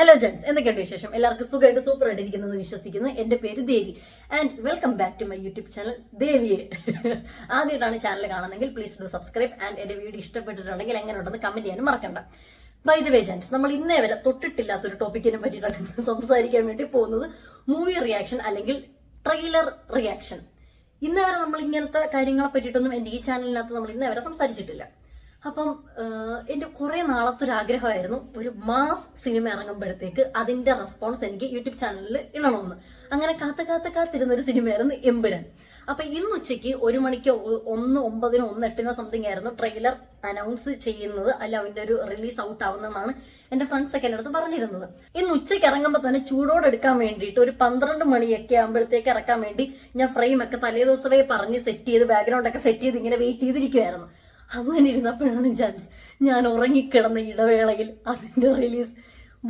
Hello gents, എന്തൊക്കെയുണ്ട് വിശേഷം? എല്ലാവർക്കും സുഖമായിട്ട് സൂപ്പർ ആയിട്ടിരിക്കുന്നത് വിശ്വസിക്കുന്നു. എൻ്റെ പേര് Devi and welcome back to my YouTube channel ദേവിയെ. ആദ്യമായിട്ടാണ് ചാനൽ കാണുന്നെങ്കിൽ പ്ലീസ് ഡു സബ്സ്ക്രൈബ് ആൻഡ് എൻ്റെ വീഡിയോ ഇഷ്ടപ്പെട്ടിട്ടുണ്ടെങ്കിൽ എങ്ങനെ ഉണ്ടെന്ന് കമന്റ് ചെയ്യാനും മറക്കണ്ട. ബൈ ദ വേ ജെൻസ്, നമ്മൾ ഇന്നേ വരെ തൊട്ടിട്ടില്ലാത്തൊരു ടോപ്പിക്കിനെ പറ്റിയിട്ടാണ് സംസാരിക്കാൻ വേണ്ടി പോകുന്നത്. മൂവി റിയാക്ഷൻ അല്ലെങ്കിൽ ട്രെയിലർ റിയാക്ഷൻ. ഇന്നേ വരെ നമ്മൾ ഇങ്ങനത്തെ കാര്യങ്ങളെ പറ്റിയിട്ടൊന്നും എൻ്റെ ഈ ചാനലിനകത്ത് നമ്മൾ ഇന്നേ വരെ സംസാരിച്ചിട്ടില്ല. അപ്പം എൻ്റെ കുറെ നാളത്തെ ഒരു ആഗ്രഹമായിരുന്നു ഒരു മാസ് സിനിമ ഇറങ്ങുമ്പോഴത്തേക്ക് അതിന്റെ റെസ്പോൺസ് എനിക്ക് യൂട്യൂബ് ചാനലിൽ ഇടണമെന്ന്. അങ്ങനെ കാത്തിരുന്ന ഒരു സിനിമയായിരുന്നു എമ്പുരാൻ. അപ്പൊ ഇന്ന് ഉച്ചയ്ക്ക് 1 മണിക്കോ 1:09 1:08 സംതിങ് ആയിരുന്നു ട്രെയിലർ അനൗൺസ് ചെയ്യുന്നത്, അല്ല അതിന്റെ ഒരു റിലീസ് ഔട്ട് ആവുന്നതെന്നാണ് എന്റെ ഫ്രണ്ട്സ് ഒക്കെ എൻ്റെ അടുത്ത് പറഞ്ഞിരുന്നത്. ഇന്ന് ഉച്ചയ്ക്ക് ഇറങ്ങുമ്പോൾ തന്നെ ചൂടോടെ എടുക്കാൻ വേണ്ടിയിട്ട് ഒരു 12 മണിയൊക്കെ ആകുമ്പോഴത്തേക്ക് ഇറക്കാൻ വേണ്ടി ഞാൻ ഫ്രെയിം ഒക്കെ തലേ ദിവസമേ പറഞ്ഞ് സെറ്റ് ചെയ്ത് ബാക്ക്ഗ്രൗണ്ട് ഒക്കെ സെറ്റ് ചെയ്ത് ഇങ്ങനെ വെയിറ്റ് ചെയ്തിരിക്കുമായിരുന്നു. അങ്ങനെ ഇരുന്നപ്പോഴാണ് ഞാൻ ഉറങ്ങിക്കിടന്ന ഇടവേളയിൽ അതിന്റെ റിലീസ്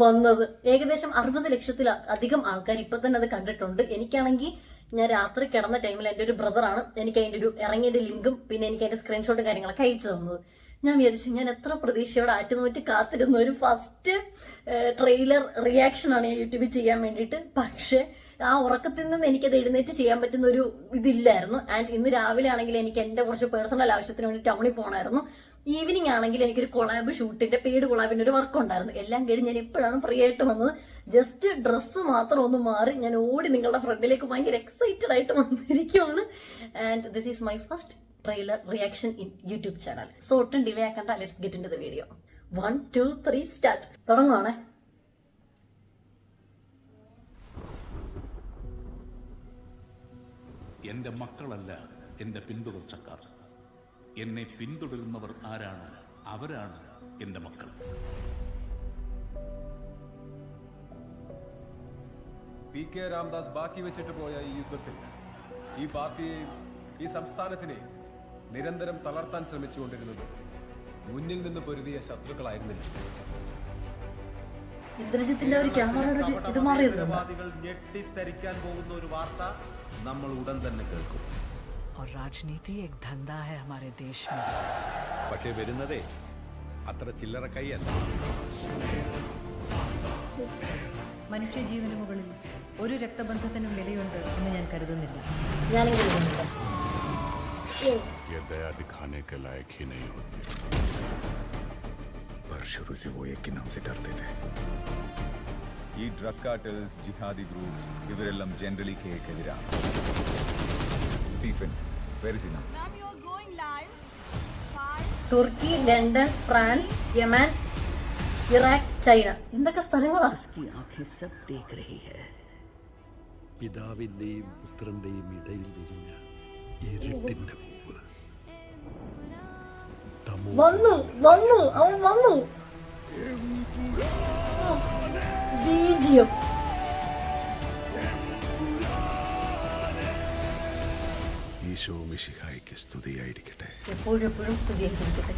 വന്നത്. ഏകദേശം 60 ലക്ഷത്തിലധികം ആൾക്കാർ ഇപ്പൊ തന്നെ അത് കണ്ടിട്ടുണ്ട്. എനിക്കാണെങ്കിൽ ഞാൻ രാത്രി കിടന്ന ടൈമിൽ എൻ്റെ ഒരു ബ്രദറാണ് എനിക്ക് അതിൻ്റെ ഒരു ഇറങ്ങിയതിന്റെ ലിങ്കും പിന്നെ എനിക്ക് അതിന്റെ സ്ക്രീൻഷോട്ടും കാര്യങ്ങളൊക്കെ അയച്ചു തന്നത്. ഞാൻ വിചാരിച്ചു ഞാൻ എത്ര പ്രതീക്ഷയോടെ ആറ്റുനോറ്റ് കാത്തിരുന്ന ഒരു ഫസ്റ്റ് ട്രെയിലർ റിയാക്ഷൻ ആണ് ഞാൻ യൂട്യൂബിൽ ചെയ്യാൻ വേണ്ടിയിട്ട്. പക്ഷേ ആ ഉറക്കത്തിൽ നിന്ന് എനിക്കത് എഴുന്നേറ്റ് ചെയ്യാൻ പറ്റുന്ന ഒരു ഇതില്ലായിരുന്നു. ആൻഡ് ഇന്ന് രാവിലെ ആണെങ്കിൽ എനിക്ക് എൻ്റെ കുറച്ച് പേഴ്സണൽ ആവശ്യത്തിന് വേണ്ടി ടൗണിൽ പോകണമായിരുന്നു. ഈവനിങ് ആണെങ്കിൽ എനിക്കൊരു കൊളാബ് ഷൂട്ടിന്റെ പെയ്ഡ് കൊളാബിന്റെ ഒരു വർക്ക് ഉണ്ടായിരുന്നു. എല്ലാം കഴിഞ്ഞ് ഞാൻ എപ്പോഴാണ് ഫ്രീ ആയിട്ട് വന്നത്. ജസ്റ്റ് ഡ്രസ്സ് മാത്രം ഒന്ന് മാറി ഞാൻ ഓടി നിങ്ങളുടെ ഫ്രണ്ടിലേക്ക് ഭയങ്കര എക്സൈറ്റഡ് ആയിട്ട് വന്നിരിക്കുവാണ്. And this is my first trailer reaction in YouTube channel. So ഒട്ടും ഡിലേ ആക്കണ്ട, let's get into the video. 1 2 3 start. തുടങ്ങുവാണേ. എന്റെ മക്കളല്ല എന്റെ പിന്തുടർച്ചക്കാർ. എന്നെ പിന്തുടരുന്നവർ ആരാണ്? അവരാണ് എന്റെ മക്കൾ. PK രാംദാസ് ബാക്കി വെച്ചിട്ട് പോയ ഈ യുദ്ധത്തിൽ ഈ പാർട്ടിയെയും ഈ സംസ്ഥാനത്തിനെയും നിരന്തരം തളർത്താൻ ശ്രമിച്ചുകൊണ്ടിരുന്നത് മുന്നിൽ നിന്ന് പൊരുതിയ ശത്രുക്കളായിരുന്നില്ല. ഞെട്ടിത്തരിക്കാൻ പോകുന്ന ഒരു വാർത്ത നമ്മൾ ഉടൻ തന്നെ കേൾക്കും. राजनीति एक धंधा है हमारे देश में. പക്ഷേ വരുന്നതേ അത്ര ചില്ലറ കൈയല്ല. മനുഷ്യജീവന് മുകളിൽ ഒരു രക്തബന്ധത്തിനും വിലയുണ്ട് എന്ന് ഞാൻ കരുതുന്നില്ല. ये दया दिखाने के लायक ही नहीं होते, पर शुरू से वो एक के नाम से डरते थे. ഈ ഡ്രഗ് കാർട്ടൽസ്, ജിഹാദി ഗ്രൂപ്പ്സ് ഇവരെല്ലാം ജനറലി കേക്കെതിരാണ്. Stephen, where is he now? Ma'am, you are going live. 5 തുർക്കി, London, France, Yemen, Iraq, China. എന്തൊക്കെ സ്ഥലങ്ങളാ? उसकी आंखें सब देख रही है. പിതാവിന്റെയും പുത്രന്റെയും ഇടയിൽ വിരിഞ്ഞ ഇരുട്ടിന്റെ പൂവ്. വന്നു അവൻ വന്നു. ബീജിയം. ഈശോ മിശിഹായ്ക്ക് സ്തുതിയായിരിക്കട്ടെ. എപ്പോഴും സ്തുതിയായിരിക്കട്ടെ.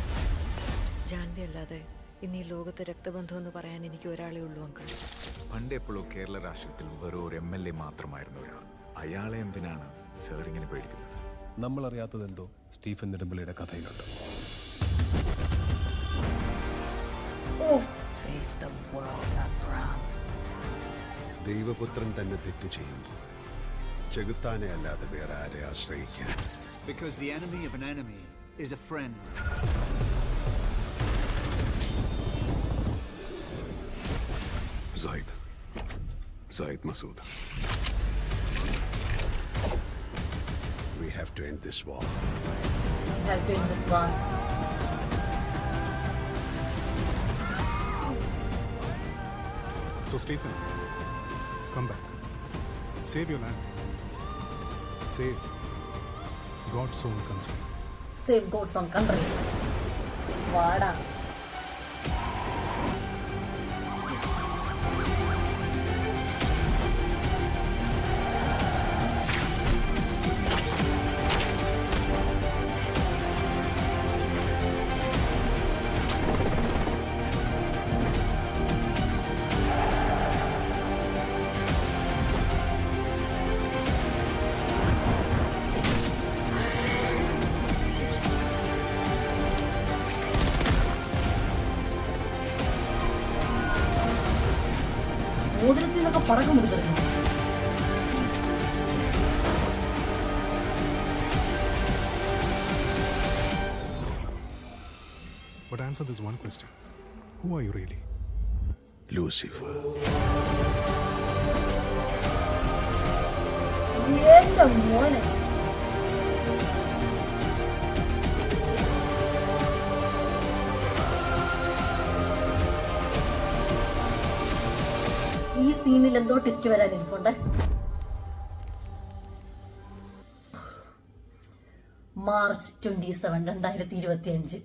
ജാൻവി അല്ലാതെ ഇന്ന് ഈ ലോകത്ത് രക്തബന്ധം എന്ന് പറയാൻ എനിക്ക് ഒരാളേ ഉള്ളൂ അങ്കിൾ. പണ്ട് എപ്പോഴും കേരള രാഷ്ട്രീയത്തിൽ വെറും ഒരു MLA മാത്രമായിരുന്നു ഒരാൾ. അയാളെ എന്തിനാണ് സാർ ഇങ്ങനെ പേടിക്കുന്നത്? നമ്മൾ അറിയാത്തതെന്തോ Stephen നെടുമ്പള്ളിയുടെ കഥയിലുണ്ട്. Face the world, Abraham. ദൈവപുത്രൻ തന്നെ തെറ്റ് ചെയ്യുമ്പോൾ ചെകുത്താനെ അല്ലാതെ വേറെ ആരെ ആശ്രയിക്കാൻ? Because the enemy of an enemy is a friend. Zaid Masood. We have to end this war. So Stephen, come back. Save your land. Save God's own country. Save God's own country. വാടാ. മോതിരത്തിൽ നിന്നൊക്കെ പടക്കം കൊടുത്തിരുന്നു. But answer this one question. Who are you really? Lucifer. എന്റെ മോനെ, ഈ സീനിൽ എന്തോ twist വരാനിരിപ്പുണ്ട്. March 27, 2025.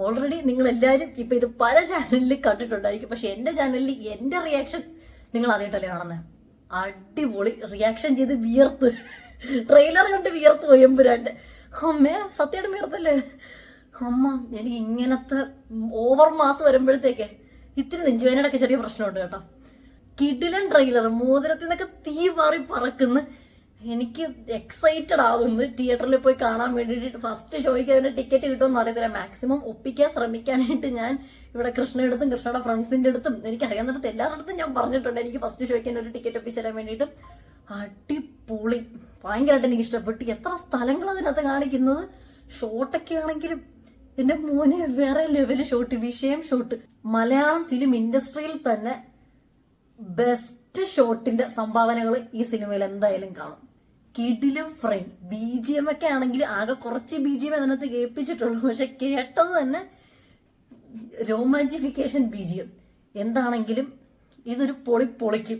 Already നിങ്ങൾ എല്ലാവരും ഇപ്പൊ ഇത് പല ചാനലിൽ കണ്ടിട്ടുണ്ടായിരിക്കും. പക്ഷെ എന്റെ ചാനലിൽ എന്റെ റിയാക്ഷൻ നിങ്ങൾ അറിയിട്ടല്ലേ കാണുന്നത്. അടിപൊളി റിയാക്ഷൻ ചെയ്ത് വിയർത്ത്, ട്രെയിലർ കണ്ട് വിയർത്ത് പോയി എമ്പുരാന്റെ. അമ്മേ സത്യമായിട്ട് വിയർത്തല്ലേ അമ്മ. എനിക്ക് ഇങ്ങനത്തെ ഓവർ മാസ് വരുമ്പോഴത്തേക്ക് ഇത്തിരി നെഞ്ചുവേനയുടെ ചെറിയ പ്രശ്നമുണ്ട് കേട്ടോ. കിടിലൻ ട്രെയിലർ, മോതിരത്തിൽ നിന്നൊക്കെ തീ മാറി പറക്കുന്നു. എനിക്ക് എക്സൈറ്റഡ് ആവുന്നു തിയേറ്ററിൽ പോയി കാണാൻ വേണ്ടിയിട്ട്. ഫസ്റ്റ് ഷോയ്ക്ക് അതിന്റെ ടിക്കറ്റ് കിട്ടുമെന്ന് അറിയത്തില്ല. മാക്സിമം ഒപ്പിക്കാൻ ശ്രമിക്കാനായിട്ട് ഞാൻ ഇവിടെ കൃഷ്ണയുടെ അടുത്തും കൃഷ്ണയുടെ ഫ്രണ്ട്സിന്റെ അടുത്തും എനിക്ക് അറിയാവുന്നിടത്ത് എല്ലാവരുടെ അടുത്തും ഞാൻ പറഞ്ഞിട്ടുണ്ട് എനിക്ക് ഫസ്റ്റ് ഷോയ്ക്ക് തന്നെ ഒരു ടിക്കറ്റ് ഒപ്പിച്ചു തരാൻ വേണ്ടിയിട്ട്. അടിപൊളി, ഭയങ്കരമായിട്ട് എനിക്ക് ഇഷ്ടപ്പെട്ടു. എത്ര സ്ഥലങ്ങൾ അതിനകത്ത് കാണിക്കുന്നത്, ഷോട്ടൊക്കെ ആണെങ്കിലും എന്റെ മോനെ വേറെ ലെവല് ഷോട്ട്, വിഷയം ഷോട്ട്. മലയാളം ഫിലിം ഇൻഡസ്ട്രിയിൽ തന്നെ ബെസ്റ്റ് ഷോട്ടിന്റെ സംഭാവനകൾ ഈ സിനിമയിൽ എന്തായാലും കാണും. കിടിലും ഫ്രെയിം, BGM ഒക്കെ ആണെങ്കിൽ ആകെ കുറച്ച് BGM അതിനകത്ത് കേൾപ്പിച്ചിട്ടുള്ളൂ. പക്ഷെ കേട്ടത് തന്നെ രോമാഞ്ചിഫിക്കേഷൻ BGM. എന്താണെങ്കിലും ഇതൊരു പൊളിക്കും.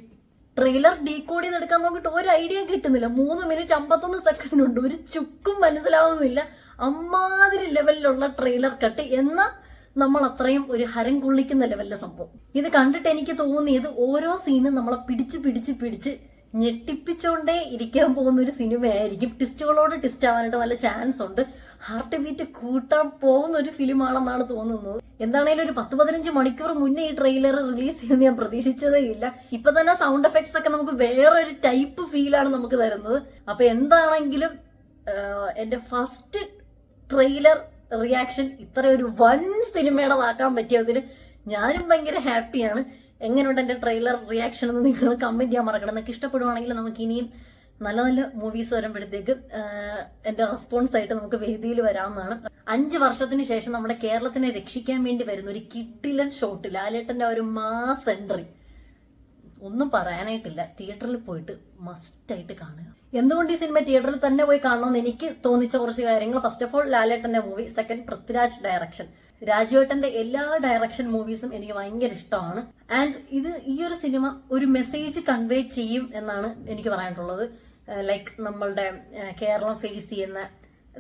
ട്രെയിലർ ഡീകോഡ് ചെയ്തെടുക്കാൻ നോക്കിയിട്ട് ഒരു ഐഡിയ കിട്ടുന്നില്ല. 3 മിനിറ്റ് 51 സെക്കൻഡ് ഉണ്ട്, ഒരു ചുക്കും മനസ്സിലാവുന്നില്ല. അമ്മാതിരി ലെവലിലുള്ള ട്രെയിലർ കട്ട്. എന്നാൽ നമ്മൾ അത്രയും ഒരു ഹരം കൊള്ളിക്കുന്ന ലെവലിലെ സംഭവം. ഇത് കണ്ടിട്ട് എനിക്ക് തോന്നിയത് ഓരോ സീനും നമ്മളെ പിടിച്ച് ഞെട്ടിപ്പിച്ചോണ്ടേ ഇരിക്കാൻ പോകുന്ന ഒരു സിനിമയായിരിക്കും. ട്വിസ്റ്റുകളോട് ട്വിസ്റ്റ് ആവാനായിട്ട് നല്ല ചാൻസ് ഉണ്ട്. ഹാർട്ട് ബീറ്റ് കൂട്ടാൻ പോകുന്ന ഒരു ഫിലിമാണെന്നാണ് തോന്നുന്നത്. എന്താണേലും ഒരു 10-15 മണിക്കൂർ മുന്നേ ഈ ട്രെയിലർ റിലീസ് ചെയ്യുമെന്ന് ഞാൻ പ്രതീക്ഷിച്ചതേ ഇല്ല. ഇപ്പൊ തന്നെ സൗണ്ട് എഫക്ട്സ് ഒക്കെ നമുക്ക് വേറൊരു ടൈപ്പ് ഫീലാണ് നമുക്ക് തരുന്നത്. അപ്പൊ എന്താണെങ്കിലും എന്റെ ഫസ്റ്റ് ട്രെയിലർ റിയാക്ഷൻ ഇത്ര ഒരു വൻ സിനിമയുടേതാക്കാൻ പറ്റിയതിന് ഞാനും ഭയങ്കര ഹാപ്പിയാണ്. എങ്ങനെയുണ്ട് എൻ്റെ ട്രെയിലർ റിയാക്ഷൻ എന്ന് നിങ്ങൾ കമൻറ്റ് ചെയ്യാൻ മറക്കണം. നിങ്ങൾക്ക് ഇഷ്ടപ്പെടുവാണെങ്കിൽ നമുക്ക് ഇനിയും നല്ല നല്ല മൂവീസ് വരുമ്പോഴത്തേക്ക് എൻ്റെ റെസ്പോൺസ് ആയിട്ട് നമുക്ക് വേദിയിൽ വരാവുന്നതാണ്. 5 വർഷത്തിന് ശേഷം നമ്മുടെ കേരളത്തിനെ രക്ഷിക്കാൻ വേണ്ടി വരുന്ന ഒരു കിടിലൻ ഷോട്ട്, ലാലേട്ടൻ്റെ ഒരു മാസ് എൻട്രി, ഒന്നും പറയാനായിട്ടില്ല. തിയേറ്ററിൽ പോയിട്ട് മസ്റ്റായിട്ട് കാണുക. എന്തുകൊണ്ട് ഈ സിനിമ തിയേറ്ററിൽ തന്നെ പോയി കാണണമെന്ന് എനിക്ക് തോന്നിച്ച കുറച്ച് കാര്യങ്ങൾ. ഫസ്റ്റ് ഓഫ് ഓൾ ലാലേട്ടന്റെ മൂവി, സെക്കൻഡ് പൃഥ്വിരാജ് ഡയറക്ഷൻ, രാജുവേട്ടന്റെ എല്ലാ ഡയറക്ഷൻ മൂവീസും എനിക്ക് ഭയങ്കര ഇഷ്ടമാണ്. ആൻഡ് ഈ ഒരു സിനിമ ഒരു മെസ്സേജ് കൺവേ ചെയ്യും എന്നാണ് എനിക്ക് പറയാനുള്ളത്. ലൈക്ക് നമ്മളുടെ കേരളം ഫേസ് ചെയ്യുന്ന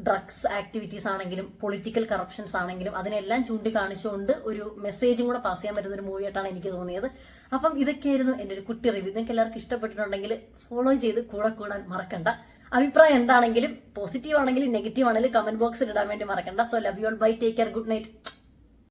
ഡ്രഗ്സ് ആക്ടിവിറ്റീസ് ആണെങ്കിലും പൊളിറ്റിക്കൽ കറപ്ഷൻസ് ആണെങ്കിലും അതിനെല്ലാം ചൂണ്ടിക്കാണിച്ചുകൊണ്ട് ഒരു മെസ്സേജും കൂടെ പാസ് ചെയ്യാൻ പറ്റുന്ന ഒരു മൂവിയായിട്ടാണ് എനിക്ക് തോന്നിയത്. അപ്പം ഇതൊക്കെയായിരുന്നു എൻ്റെ ഒരു കുട്ടി റിവ്യൂ. നിങ്ങൾക്ക് എല്ലാവർക്കും ഇഷ്ടപ്പെട്ടിട്ടുണ്ടെങ്കിൽ ഫോളോ ചെയ്ത് കൂടെ കൂടാൻ മറക്കണ്ട. അഭിപ്രായം എന്താണെങ്കിലും പോസിറ്റീവ് ആണെങ്കിലും നെഗറ്റീവ് ആണെങ്കിലും കമന്റ് ബോക്സിൽ ഇടാൻ വേണ്ടി മറക്കണ്ട. So love you all, bye, take care, good night.